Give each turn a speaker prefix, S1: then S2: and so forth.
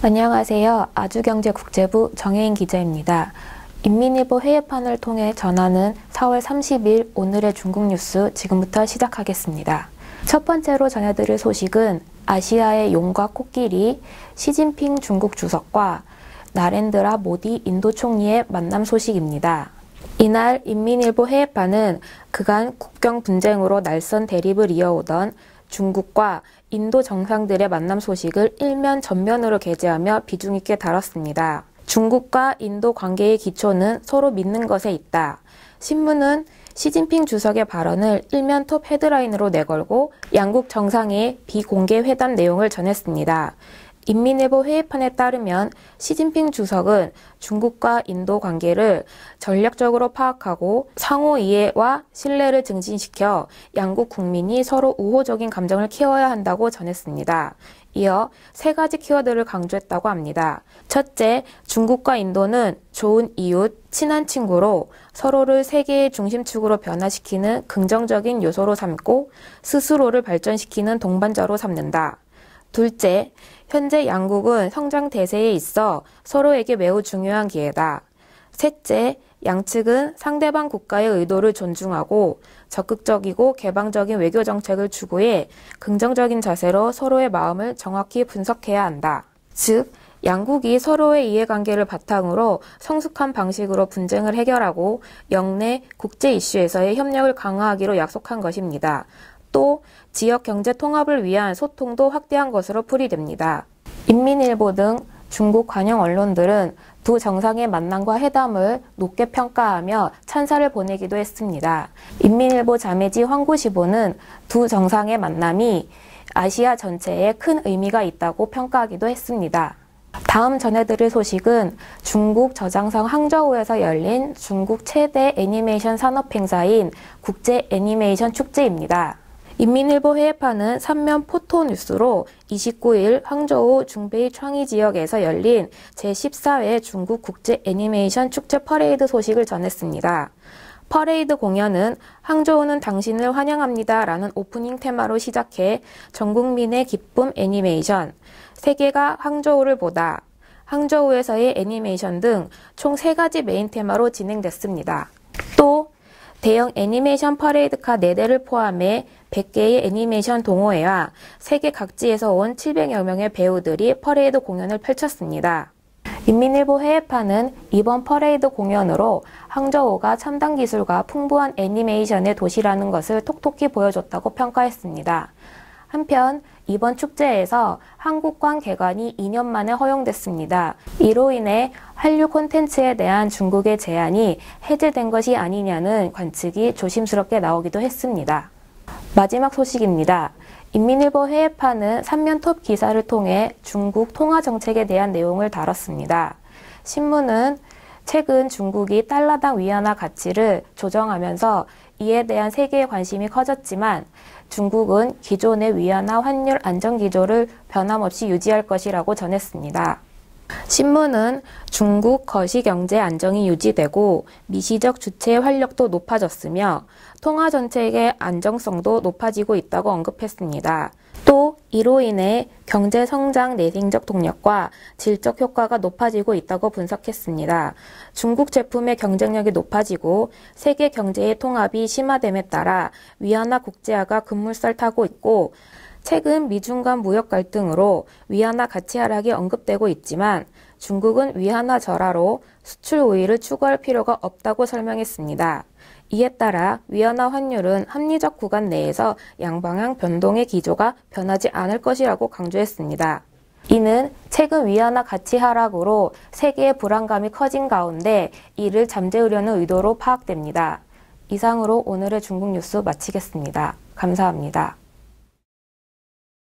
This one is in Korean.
S1: 안녕하세요. 아주경제국제부 정혜인 기자입니다. 인민일보 회예판을 통해 전하는 4월 30일 오늘의 중국 뉴스 지금부터 시작하겠습니다. 첫 번째로 전해드릴 소식은 아시아의 용과 코끼리 시진핑 중국 주석과 나렌드라 모디 인도 총리의 만남 소식입니다. 이날 인민일보 회예판은 그간 국경 분쟁으로 날선 대립을 이어오던 중국과 인도 정상들의 만남 소식을 일면 전면으로 게재하며 비중 있게 다뤘습니다. 중국과 인도 관계의 기초는 서로 믿는 것에 있다. 신문은 시진핑 주석의 발언을 일면 톱 헤드라인으로 내걸고 양국 정상의 비공개 회담 내용을 전했습니다. 인민일보 회예판에 따르면 시진핑 주석은 중국과 인도 관계를 전략적으로 파악하고 상호 이해와 신뢰를 증진시켜 양국 국민이 서로 우호적인 감정을 키워야 한다고 전했습니다. 이어 세 가지 키워드를 강조했다고 합니다. 첫째, 중국과 인도는 좋은 이웃, 친한 친구로 서로를 세계의 중심축으로 변화시키는 긍정적인 요소로 삼고 스스로를 발전시키는 동반자로 삼는다. 둘째, 현재 양국은 성장 대세에 있어 서로에게 매우 중요한 기회다. 셋째, 양측은 상대방 국가의 의도를 존중하고 적극적이고 개방적인 외교 정책을 추구해 긍정적인 자세로 서로의 마음을 정확히 분석해야 한다. 즉, 양국이 서로의 이해관계를 바탕으로 성숙한 방식으로 분쟁을 해결하고 영내 국제 이슈에서의 협력을 강화하기로 약속한 것입니다. 또 지역 경제 통합을 위한 소통도 확대한 것으로 풀이됩니다. 인민일보 등 중국 관영 언론들은 두 정상의 만남과 회담을 높게 평가하며 찬사를 보내기도 했습니다. 인민일보 자매지 황구시보는 두 정상의 만남이 아시아 전체에 큰 의미가 있다고 평가하기도 했습니다. 다음 전해드릴 소식은 중국 저장성 항저우에서 열린 중국 최대 애니메이션 산업 행사인 국제 애니메이션 축제입니다. 인민일보 회예판은 3면 포토뉴스로 29일 항저우 중베이 창의 지역에서 열린 제14회 중국 국제 애니메이션 축제 퍼레이드 소식을 전했습니다. 퍼레이드 공연은 항저우는 당신을 환영합니다 라는 오프닝 테마로 시작해 전 국민의 기쁨 애니메이션, 세계가 항저우를 보다, 항저우에서의 애니메이션 등 총 3가지 메인 테마로 진행됐습니다. 또 대형 애니메이션 퍼레이드카 4대를 포함해 100개의 애니메이션 동호회와 세계 각지에서 온 700여 명의 배우들이 퍼레이드 공연을 펼쳤습니다. 인민일보 회예판은 이번 퍼레이드 공연으로 항저우가 첨단 기술과 풍부한 애니메이션의 도시라는 것을 톡톡히 보여줬다고 평가했습니다. 한편 이번 축제에서 한국관 개관이 2년 만에 허용됐습니다. 이로 인해 한류 콘텐츠에 대한 중국의 제한이 해제된 것이 아니냐는 관측이 조심스럽게 나오기도 했습니다. 마지막 소식입니다. 인민일보 회예판은 3면 톱 기사를 통해 중국 통화 정책에 대한 내용을 다뤘습니다. 신문은 최근 중국이 달러당 위안화 가치를 조정하면서 이에 대한 세계의 관심이 커졌지만 중국은 기존의 위안화 환율 안정 기조를 변함없이 유지할 것이라고 전했습니다. 신문은 중국 거시경제 안정이 유지되고 미시적 주체의 활력도 높아졌으며 통화 정책의 안정성도 높아지고 있다고 언급했습니다. 또 이로 인해 경제 성장 내생적 동력과 질적 효과가 높아지고 있다고 분석했습니다. 중국 제품의 경쟁력이 높아지고 세계 경제의 통합이 심화됨에 따라 위안화 국제화가 급물살 타고 있고 최근 미중 간 무역 갈등으로 위안화 가치 하락이 언급되고 있지만 중국은 위안화 절하로 수출 우위를 추구할 필요가 없다고 설명했습니다. 이에 따라 위안화 환율은 합리적 구간 내에서 양방향 변동의 기조가 변하지 않을 것이라고 강조했습니다. 이는 최근 위안화 가치 하락으로 세계의 불안감이 커진 가운데 이를 잠재우려는 의도로 파악됩니다. 이상으로 오늘의 중국 뉴스 마치겠습니다. 감사합니다.